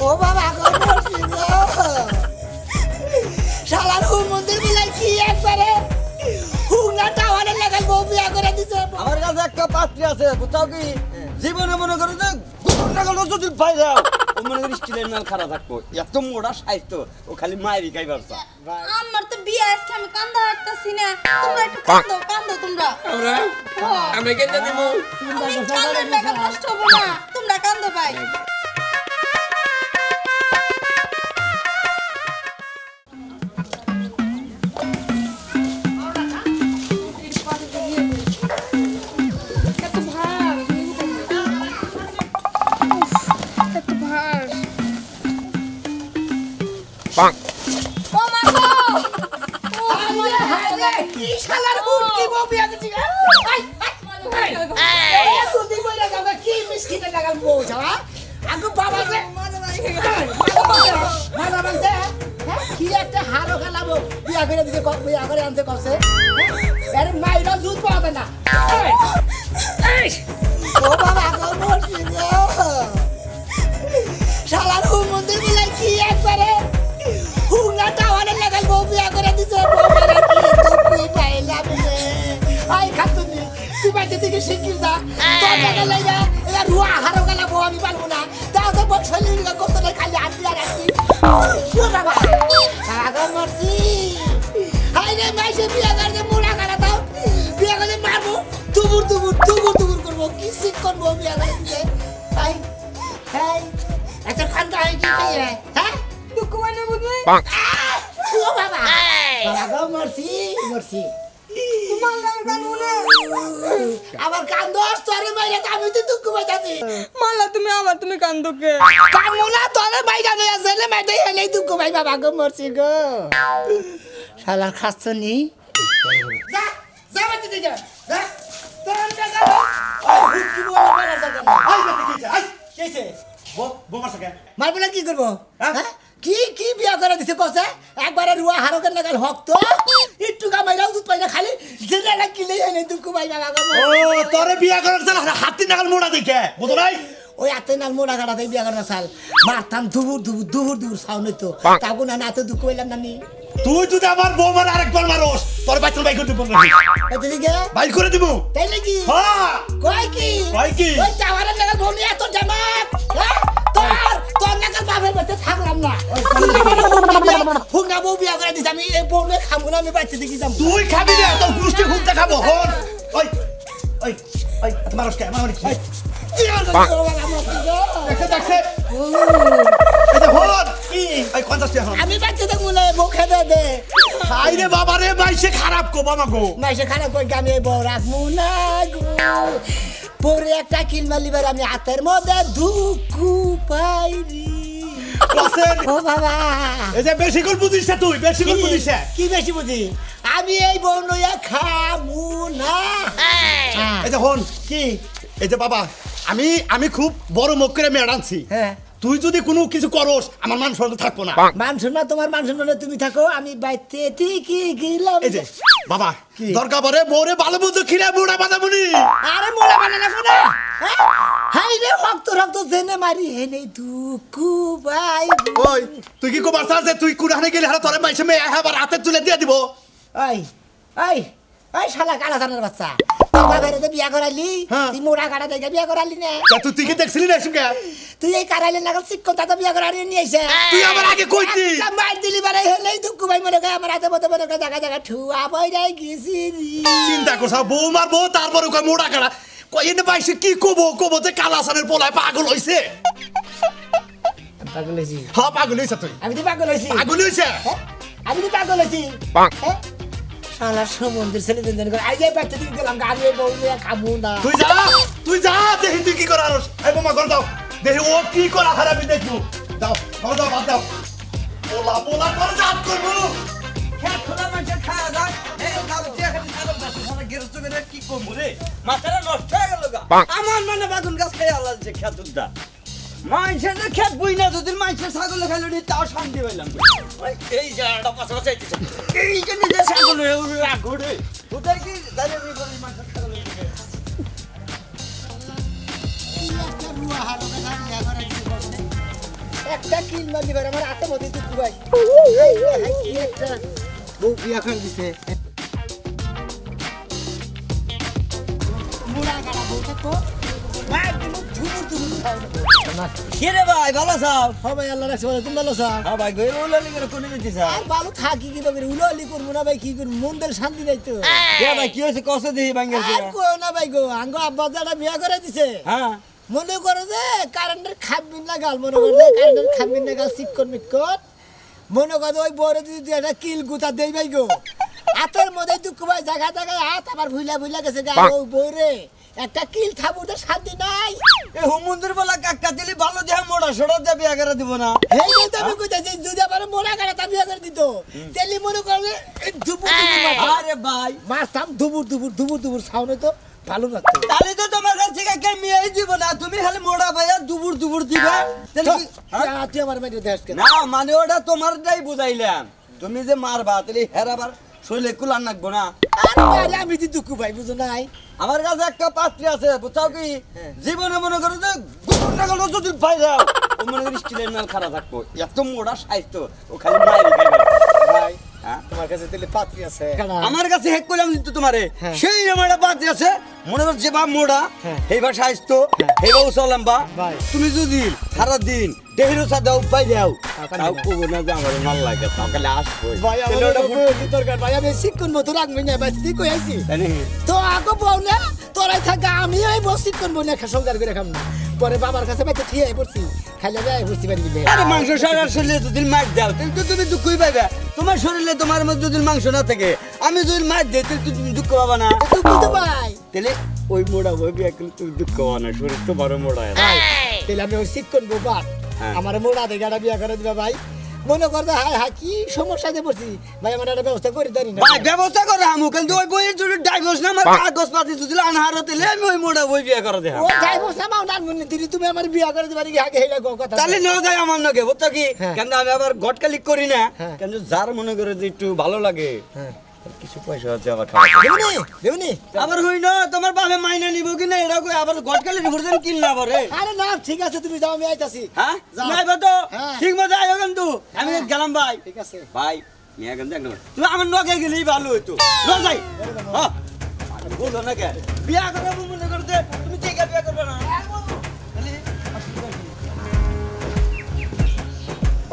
ও বাবা গো মরছি গো শালার মন্দির মিলাই কি একবারে হুঙ্গা টাওয়ারে লাগাল বউ বিয়া করে দিছে আমার কাছে একটা পাত্রী আছে কোথাও কি জীবনে মনে করো যে গুড় লাগালো যদি বাইরে ও মনে করি স্টিলের নাল খারাপ থাকবো এত মোটা সাহিত্য ও খালি মায়েরই খাই পারছা আমার তো বিয়ে আজকে আমি কান্দা হাঁটতেছি না তোমরা একটু কান্দো কান্দো তোমরা আমি কেটে দিব কান্দার টাকা নষ্ট হবো না তোমরা কান্দো ভাই কি শালার কি বউ বিয়া দিছি তুই বইলা গাবা কি মিসকিনে লাগাল বউ যাওয়া আগু বাবা যে মালা বলতে কি একটা হারো গালাবো বিয়া করে দিছে বিয়া করে আনতে কসে আরে মাইরা দুধ পাবে না ও বাবা গো মরছি গো শালার মন্দির মিলাই কি একবারে হুঙ্গা টাওয়ারে লাগাল বউ বিয়া করে দিছে বাবারে কি দুঃখ পাইলাম রে আই খাতুনি তুই বাইতে থেকে শিখিস যা তোর টাকা লাগা এরা রুয়া হারো গেলা বউ আমি পারবো না তাও তো বছলি কত খালি হাত দিয়া রাখছি ও বাবা আগা মরছি হাই রে মাইসে বিয়া করে মুড়া কাটা দাও বিয়া করে মারবো তুবুর তুবুর তুবুর তুবুর করবো কি শিখ করবো বিয়া করে দিছে হাই হাই এত খানটা হয় কি রে হ্যাঁ দুঃখ মানে বুঝলি ও বাবা বাবা মরছি মরছি আমার কান্দো তোরে মাইরা আমি তো দুঃখ পাইতাছি মালা তুমি আমার তুমি কান্দো কে কামুনা তোরে মাইরা দেয়া জেলে মাইতে হেলে দুঃখ পাই বাবা গো মরছি গো শালা খাচ্ছনি যা যা বাতি দিগা যা তোর জায়গা ওই কি বলে মারা জায়গা আই বাতি দিছে আই কেছে মারবো কি করবো হ্যাঁ কি কি বিয়া করে দিছে কসে একবারে রুয়া হারকের লাগাল হক তো একটু কামাইরাও দুধ পাই না খালি জেলে না কিলেই এনে দুঃখ পাই বাবা গো ও তোরে বিয়া করার চাল হাতি নাগাল মোড়া দেখে বুঝো নাই ওই আতে নাল মোড়া কাটাতে বিয়া করার চাল মারতাম দুবুর দুবুর দুবুর দুবুর সাউন্ড হইতো কাকু না না তো দুঃখ হইলাম না নি তুই যদি আমার বউ মার আরেকবার মারোস তোর বাচ্চা বাই করে দিব না এদিকে বাই করে দিব তাই নাকি হ্যাঁ কই কি ওই টাওয়ারের লাগা বলি এত জামাত হ্যাঁ তোর নাকাল বাপের বাচ্চা থাকলাম না হুঙ্গা বউ বিয়া করে দিস আমি এই বউলে খাবো না আমি বাচ্চা দেখি যাম তুই খাবি না তোর গুষ্টি খুঁজতে খাবো হন ওই ওই ওই মারস কে মারস কি দেখছে দেখছে এই যে হন কি এই 50 টাকা হন আমি বাচ্চা দেখবো না বউ খেতে দে হাই রে বাবা রে মাইসে খারাপ কো বাবা গো মাইসে খারাপ কই আমি বউ রাখবো না গো পরে একটা কিলমা লিবার আমি হাতের মধ্যে দুঃখ পাইরি ও বাবা এই যে বেশি করে বুঝিস তুই বেশি করে বুঝিস কি বেশি বুঝি আমি এই বউ লইয়া খামু না এই যে হন কি এই যে বাবা আমি খুব বড় মুখ করে মেয়ে আনছি হ্যাঁ তুই যদি কোনো কিছু করস আমার মান সম্মান থাকবো না মান সম্মান তোমার মান সম্মান তুমি থাকো আমি বাইতে ঠিকই গেলাম এই যে বাবা দরকার পড়ে বউরে ভালো মতো খিরে মোড়া বাঁধাবনি আরে মোড়া বানানা না হাই রে রক্ত রক্ত জেনে মারি হেনে দুঃখ ভাই ওই তুই কি কবার চাস যে তুই কুড়ানে গেলে হারা তোরে মাইছে মেয়ে আবার হাতে তুলে দিয়ে দিব ওই ওই ওই শালা কালা জানার বাচ্চা তোর বাবার তো বিয়া করালি তুই মোড়া কাটা দেখে বিয়া করালি না তুই তুই কি দেখছিলি না সঙ্গে তুই এই কারাইলে লাগাল শিক্ষক তো বিয়া করালি নিয়ে আইছে তুই আমার আগে কইতি মার দিলি বারে হেলেই দুঃখ ভাই মনে করে আমার হাতে মতো মনে করে জায়গা জায়গা ঠুয়া বই যাই গেছি চিন্তা করছ বউ মারবো তারপরে কয় মোড়া কাটা কই এনে পাইছে কি কবো যে কালাসানের পোলায় পাগল হইছে পাগল হইছি হ্যাঁ পাগল হইছে তুই আমি তো পাগল হইছি পাগল হইছে আমি তো পাগল হইছি শালা সমুদ্রের ছেলে দিন করে আই যাই বাচ্চা দিকে গেলাম গাড়ি বউলে খাবো না তুই যা দেখি তুই কি করার এই বোমা করে দাও দেখি ও কি করা খারাপি দেখবো দাও দাও বাদ দাও পোলা করে জাত করবো খেত খোলা মানুষের খাওয়া যায় এই খাবো যে খালি ছাগল বাসে সারা গেরস্ত করে কি করবো রে মাথাটা নষ্ট হয়ে গেল গা আমার মানে বাগুন গাছ খেয়ে আল্লাহ যে খেত উদ্দা মানুষের যে খেত বই না যদি মানুষের ছাগল খাইলো নি তাও শান্তি পাইলাম এই জায়গাটা পাশাপাশি আইতেছে এই যে নিজের ছাগল হয়ে রাখো রে ওদের কি দাঁড়িয়ে বলি মানুষের ছাগল একটা কিল মারলি ভাই আমার হাতে মধ্যে দুঃখ ভাই কি একটা বউ বিয়া করে দিছে মুড়া গাড়া বউটা তো মার দিমু ধুমুর ধুমুর খাও কি রে ভাই ভালো আছো ভাই আল্লাহ রাখছে ভালো তুমি ভালো আছো হ্যাঁ ভাই গইরে উলালি করে কোনে দিছিস আর ভালো থাকি কি ভাবে উলালি করব না ভাই কি করব মনদের শান্তি নাই তো কে ভাই কি হইছে কষ্ট দেই ভাঙ্গেছে আর কো না ভাই গো আঙ্গো আব্বা দাদা বিয়া করে দিছে হ্যাঁ মনে করো যে কারেন্টের খাববিন না গাল মনে করো যে কারেন্টের খাববিন না গাল সিটকন মিটকন মনে করো ওই বড় দিদি একটা কিল গুতা দেই ভাই গো হাতের মধ্যে দুঃখ ভাই জায়গা জায়গায় হাত আবার ভুইলা গেছে গা ওই বইরে একটা কিল থাবুতে শান্তি নাই এ হুমুন্দির বলা কাকা দিলি ভালো দেহ মোড়া সড়া দে বিয়া করে দিব না এই যে তুমি কইতাছি যদি আবার মোড়া গাড়া তা বিয়া করে দিত তেলি মনে করো যে দুপুর আরে ভাই মারতাম দুপুর সাউন্ড তো ভালো লাগতো তাহলে তো তোমার কাছ থেকে কে মেয়েই দিব না তুমি খালি মোড়া ভাইয়া দুবুর দিবা তাহলে কি তুই আমার মেয়ে দেশ না মানে ওটা তোমারটাই বুঝাইলাম তুমি যে মারবা তাহলে হেরাবার শরীরে কুলান নাকবো না আরে আমি দি দুঃখ ভাই বুঝো নাই আমার কাছে একটা পাত্রী আছে বুঝাও কি জীবনে মনে করো যে গুড় না গেল যদি পাই যাও ও মনে করি স্টিলের নাল খারাপ থাকবো এত মোড়া সাইজ ও খালি মায়ের খাইবে ভাই হ্যাঁ? তোমার কাছে তেলে পাত্রী আছে আমার কাছে হেক করলাম কিন্তু তোমারে সেই আমার একটা পাত্রী আছে মনে করো যে বা মোড়া এইবার সাইজ তো এইবার উসালাম বা ভাই। তুমি যদি সারা দিন দেহের সাথে উপাই দাও কান্দি তাও না। কবো না যে আমার ভাল লাগে সকালে আসবো ভাই আমার তাহলে ওটা ওটা দরকার ভাই আমি শিক্ষণ মতো রাখবি না ভাই তুই কই আইছি তাই নাকি? তো আগে বউলে তোরাই থাকা আমি ওই বসি করবো না সংসার করে খাম না পরে বাবার কাছে বাইতে ঠিক পড়ছি খাইলে যাই পড়ছি বাড়ি দিলে আরে মাংস সারা শরীরে যদি মাছ দাও তাহলে তো তুমি দুঃখই পাইবে তোমার শরীরে তোমার মধ্যে যদি মাংস না থাকে আমি যদি মাছ দিই তাহলে তো তুমি দুঃখ পাবা না তুই বুঝতে ভাই তাহলে ওই মোড়া বই বিয়া করলে তুমি দুঃখ পাবা না শরীর তো বড় মোড়া ভাই তাহলে আমি ওই শিক্ষণ বউ হ্যাঁ। আমার মোড়া দেখে একটা বিয়া করে দিবা ভাই মনে করতে হায় হায় কি সমস্যাতে পড়ছি ভাই আমার একটা ব্যবস্থা করে দেরি না ভাই ব্যবস্থা করে আমু কিন্তু ওই বইয়ের যদি ডাইভোর্স না আমার কাগজ পাতি যদি আনহার তাহলে আমি ওই মোড়া বই বিয়া করে দেব ও যাই বসে মাও না মনে দিদি তুমি আমার বিয়া করে দিবা নাকি আগে হেলা কথা তাহলে না যায় আমার নগে বুঝছো কি হ্যাঁ। কিন্তু আমি আবার গটকালি করি না হ্যাঁ। কিন্তু যার মনে করে যে একটু ভালো লাগে হ্যাঁ কিছু পয়সা আছে আবার খাওয়া দেবনি আবার হই না তোমার বাপে মাইনা নিব কি না এটা কই আবার গটকালি ঘুরতেন কিনলা পরে আরে না ঠিক আছে তুমি যাও আমি আইতাছি হ্যাঁ যাও। নাইবা তো হ্যাঁ। ঠিক মতো আইও কিন্তু আমি হ্যাঁ। গেলাম ভাই ঠিক আছে ভাই নিয়ে গেলাম দেখ না তুমি আমার নগে গেলেই ভালো হইতো ন যাই হ্যাঁ বলো না কে বিয়া করবো মনে করতে তুমি ঠিক বিয়া করবে না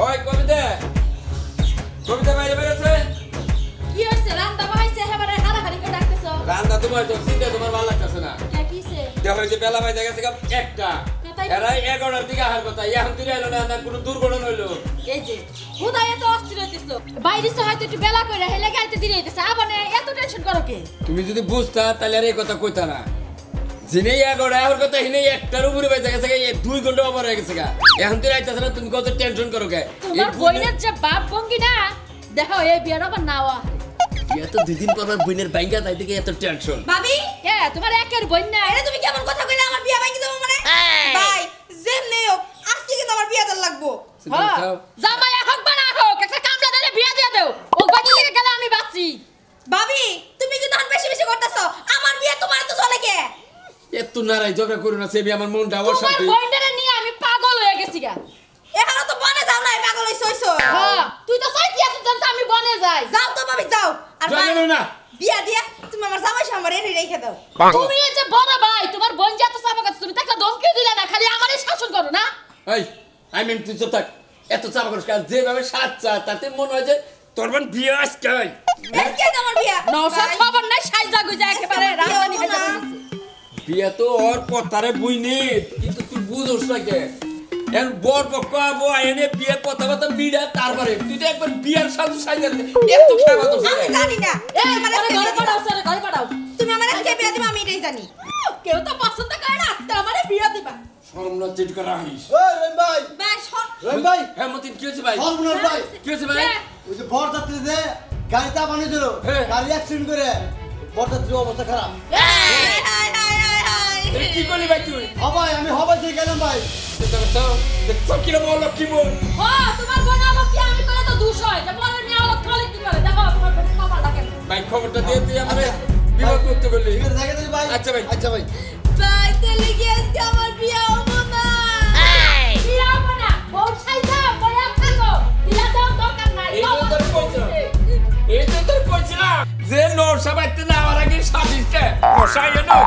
ওই কবিতা বাইরে বেরোচ্ছে কি হইছে রান্দা বাহাইছে হেবারে হারাহারি করে ডাকতেছো রান্না তোমার তো চিন্তা তোমার ভালো লাগতেছে না কে কিছে দেখো যে বেলা বাইরে গেছে একটা এরাই 11টার দিকে আসার কথা এখন তুই এলো না কোনো দুর্ঘটনা হইলো এই যে খুদাই এত অস্থির হইতেছো বাইরে সে হয়তো একটু বেলা কইরা হেলে গাইতে দিলে হইতেছে আবার এত টেনশন করো কে তুমি যদি বুঝতা তাহলে আর এই কথা কইতা না যিনি 11টা এখন কথা হিনে একটার উপরে বাইরে গেছে 2 ঘন্টা ওভার হয়ে গেছে এখন তুই আইতাছ না তুমি কত টেনশন করো কে তোমার বইনের যে বাপ ভঙ্গি না দেখো এই বিয়ার আবার নাওয়া এত 2 দিন পর বইনের বাইঙ্গা তাই থেকে এত টেনশন ভাবি কে তোমার একের বই না এটা তুমি কেমন কথা কইলা আমার বিয়া ভাঙি যাবো মানে ভাই যেমনে হোক আজকে কিন্তু আমার বিয়া দর লাগবো জামাই হোক বা না হোক একটা কামলা দিলে বিয়া দিয়ে দাও ও বাড়ি থেকে গেলে আমি বাঁচি ভাবি তুমি কিন্তু এখন বেশি বেশি করতেছো আমার বিয়া তোমার তো চলে কে এত নারাই ঝগড়া করো না সেবি আমার মনটা তোমার অশান্তি বইন্ডারে নিয়ে আমি পাগল হয়ে গেছি গা এখানে তো বনে যাও না পাগল হইছইছো হ্যাঁ তুই তো চাইতি আছিস জানতো আমি বনে যাই যাও তো ভাবি যাও আর যাও না বিয়া দিয়া তুমি আমার জামাই সামনে এনে রেখে দাও তুমি এই যে বড় ভাই তোমার বোন যা তো চাপা কাছে তুমি তাকে ধমকি দিলে না খালি আমারই শাসন করো না এই আই মিন তুই চুপ থাক এত চাপ করিস কারণ যেভাবে সাচ্চা তাতে মনে হয় যে তোর বোন বিয়ে আসছে আজকে আমার বিয়া নওশাদ খবর নাই সাইজা গুজা একেবারে রাজধানী হয়ে যাবে বিয়ে তো ওর কথারে বুঝনি কিন্তু তুই বুঝোস না কে এর বর পক্ষ আবো এনে বিয়ে কথাবার্তা মিডা তারপরে তুই তো একবার বিয়ের সাথে সাইজা এত খেবা তো আমি জানি না এই মানে ঘরে পাঠাও স্যার ঘরে পাঠাও তুমি আমার আজকে বিয়া দিবা আমি এটাই জানি কেউ তো পছন্দ করে না আজকে আমারে বিয়া দিবা শরম না চিট করা হইস ওই রহিম ভাই ভাই সর রহিম ভাই হ্যাঁ মতিন কি হয়েছে ভাই সর্বনাশ ভাই কি হয়েছে ভাই ওই যে বরযাত্রী যে গাড়িটা বানিয়েছিল হ্যাঁ। গাড়ি অ্যাক্সিডেন্ট করে বরযাত্রীর অবস্থা খারাপ হাই হাই হাই হাই এই কি করলি ভাই তুই হবাই আমি হবাই দিয়ে গেলাম ভাই দেখছো কিরকম হলো কি বল ও তোমার বোন আলো কি আমি করে তো দোষ হয় যে বড় নিয়ে আলো খালি কি করে দেখো তোমার বোন কপাল দেখেন ভাই খবরটা দিয়ে তুই আমারে বিবাহ করতে বললি ঠিক আছে দেখে দিলি ভাই আচ্ছা ভাই আচ্ছা ভাই ভাই তাহলে কি আজকে আমার বিয়া হবো না বিয়া হবো না বউ সাইজ সমস্যা এনো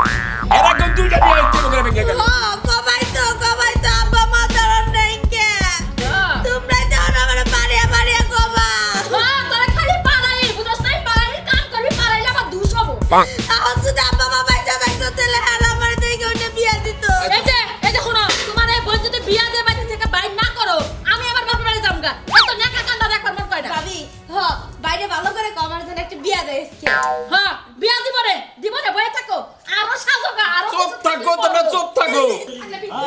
এরা কোন দুইটা বিয়ে হইতে করে ভেঙে গেল কবাই তো আব্বা মা দাঁড়ান নাই কে তোমরা দাও না মানে পারিয়া কবা তোরা খালি পারাই বুঝছ নাই পারাই কাম করবি পারাইলে আবার দুষ হবো এখন যদি আব্বা মা বাইসা থাকতো তাহলে আর আমার দেখে ওটা বিয়া দিত এই যে শোনো তোমার এই বোন যদি বিয়া দিয়ে বাড়ি থেকে বাইর না করো আমি আবার বাপের বাড়ি যামগা এত নেকা কান্দা দেখবার মন কয় না ভাবি বাইরে ভালো করে কও আমার জন্য একটা বিয়া দেয় বিয়া দিব রে বয়ে থাকো আরো সাজোগা আরো চুপ থাকো তোমরা চুপ থাকো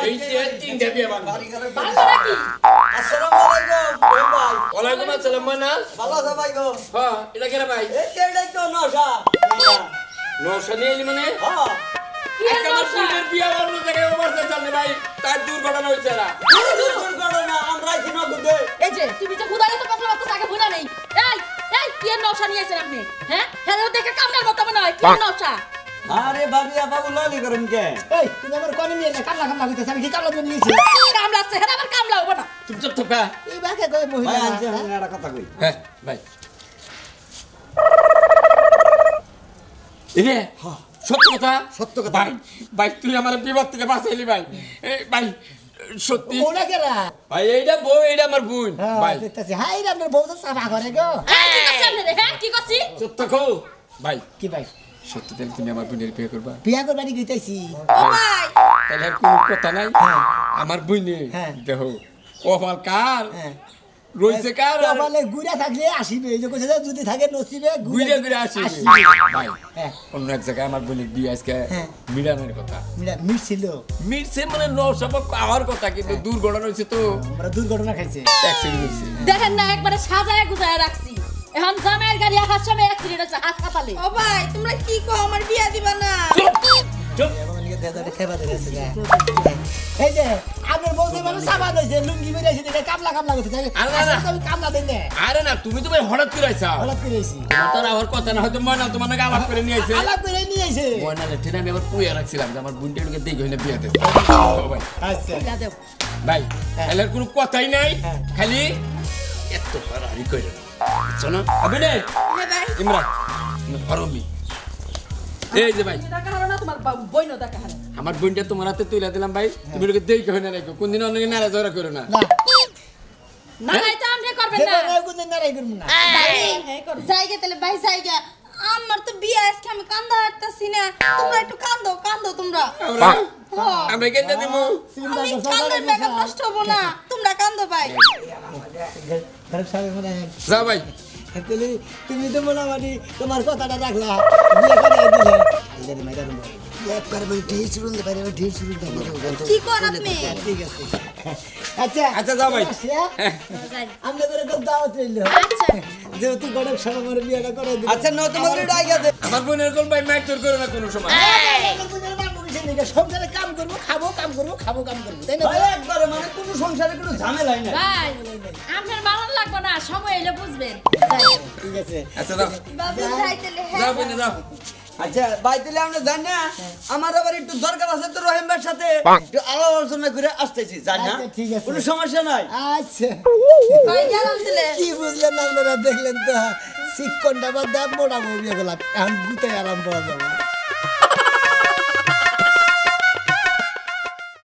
এই যে তিনটা বিয়ে বাবা কি আসসালামু আলাইকুম ভাই ওয়ালাইকুম আসসালাম মানা ভালো আছো ভাই গো হ্যাঁ এটা কেন ভাই এই কেডাই তো নশা নশা নিয়ে এলি মানে হ্যাঁ আমার সুইটের বিয়ে অন্য জায়গায় অবস্থা চলে ভাই তার দুর্ঘটনা হয়েছে না দুর্ঘটনা আমরা কি না বুঝে এই যে তুমি যে বুদালে তো কথা বলতে আগে বুনা নেই এই কি এর নশা নিয়ে আছেন আপনি হ্যাঁ হ্যাঁ দেখে কামড়ার মতো মনে হয় কি নশা আরে বাবিয়া বাবু লালি করেন কে এই তুমি আমার কোনে নিয়ে না কামলা কইতেছ আমি কি কামলা দিয়ে নিয়েছি কামড়া আছে হ্যাঁ আবার কামড়া হবে না চুপ চুপ থাকা এই বাকে কই ভাই মহিলা আনছে আমি একটা কথা কই হ্যাঁ ভাই এরে সত্য কথা সত্য কথা। ভাই ভাই তুই আমার বিপদ থেকে বাঁচাইলি ভাই এই ভাই সত্যি ওনা কেরা ভাই এইটা বউ এইটা আমার বোন ভাই হ্যাঁ দেখতেছি হাই রান্নার বউ তো সাফা করে গো কি করছ আপনি রে হ্যাঁ কি করছি চুপ থাকো ভাই কি ভাই সত্যি তাহলে তুমি আমার বোনের বিয়ে করবা বিয়া করবানি গইতাছি ও ভাই তাহলে আর কোনো কথা নাই আমার বোনে হ্যাঁ। দেখো কপাল কার হ্যাঁ রয়েছে কার আর কপালে গুড়া থাকলে আসিবে এই যে কইছে যে যদি থাকে নসিবে ঘুরে ঘুরে আসি ভাই হ্যাঁ অন্য এক জায়গায় আমার বোনের বিয়ে আজকে হ্যাঁ। মিলানোর কথা মিছিল মিটছে মানে নসবক পাওয়ার কথা কিন্তু দুর্ঘটনা হয়েছে তো আমরা দুর্ঘটনা খাইছে অ্যাক্সিডেন্ট হয়েছে দেখেন না একবারে সাজায় গুজায় রাখছি এখন জামাইয়ের গাড়ি আসার সময় অ্যাক্সিডেন্ট হচ্ছে হাত কাপালে ও ভাই তোমরা কি কো আমার বিয়া দিবা না চুপ এই যে আপনার বউ যে মানে সাবান হয়েছে লুঙ্গি বেরিয়েছে দেখে কামলা করতে চাই আরে না, না। আমি কামলা দেন না আরে না তুমি তো ভাই হঠাৎ করে আইছা হঠাৎ করে এসি তোর আমার কথা না হয়তো ময়না তোমার নাকি আলাপ করে নিয়ে আইছে আলাপ করে নিয়ে এসে ময়না লেটে আমি আবার পুয়া রাখছিলাম যে আমার বোনটা লোকে দেখে হইলে বিয়ে দেবে ভাই আচ্ছা যা দেও ভাই তাহলে আর কোনো কথাই নাই হ্যাঁ। খালি এত হারাহারি করে না বুঝছো না আবে নে হ্যাঁ ভাই ইমরান ফরমি এই যে ভাই দেখা হলো না তোমার বইনো দেখা হলো আমার বোনটা তোমার হাতে তুলে দিলাম ভাই তুমি লোকে দেখে হইলে রাখো কোনদিন অনেকে নারাজ হরা করো না না না নাই তো আপনি করবেন যেটা না নয় কোনদিন নারাই করব না জায়গা তাহলে ভাই জায়গা আমার তো বিয়ে আজকে আমি কান্দা হাঁটতাছি না তোমরা একটু কান্দো তোমরা আমরা কেন দিব চিন্তা আমি করছো কান্দের মেকআপ নষ্ট হবো না তোমরা কান্দো ভাই ঘরের সামনে মনে হয় যা ভাই তাহলে তুমি তো মোটামুটি তোমার কথাটা রাখলা বিয়ে করে দিলে এদের মাইরা দেবো একবার বলি ঢের শুরুন দে পারে ঢের শুরুন দে কি কর আপনি ঠিক আছে আচ্ছা আচ্ছা যাও ভাই আমরা করে কেউ দাওয়াত রইলো যেহেতু গড়ক সরকার বিয়েটা করে দিল আচ্ছা নতুন করে ডাইগা দে আমার বোনের কোন ভাই মাইক তোর করে না কোনো সময় সংসারে কাম করবো খাবো কাম করবো তাই না ভাই একবারে মানে কোনো সংসারে কোনো ঝামেলাই নাই ভাই আপনার বানান লাগবে না সময় এলে বুঝবেন ঠিক আছে আচ্ছা যাও বাবু যাইতেলে যাও বোনে যাও আচ্ছা ভাই তাহলে আমরা জানি না আমার আবার একটু দরকার আছে তো রহিম ভাইয়ের সাথে একটু আলাপ আলোচনা করে আসতেছি জানি না আচ্ছা, ঠিক আছে। কোনো সমস্যা নাই আচ্ছা ভাই গেলাম দিলে কি বুঝলেন আপনারা দেখলেন তো শিক্ষণটা বা দাঁত মোটা বউ বিয়ে করলাম এখন গুতে আরাম করা যাবে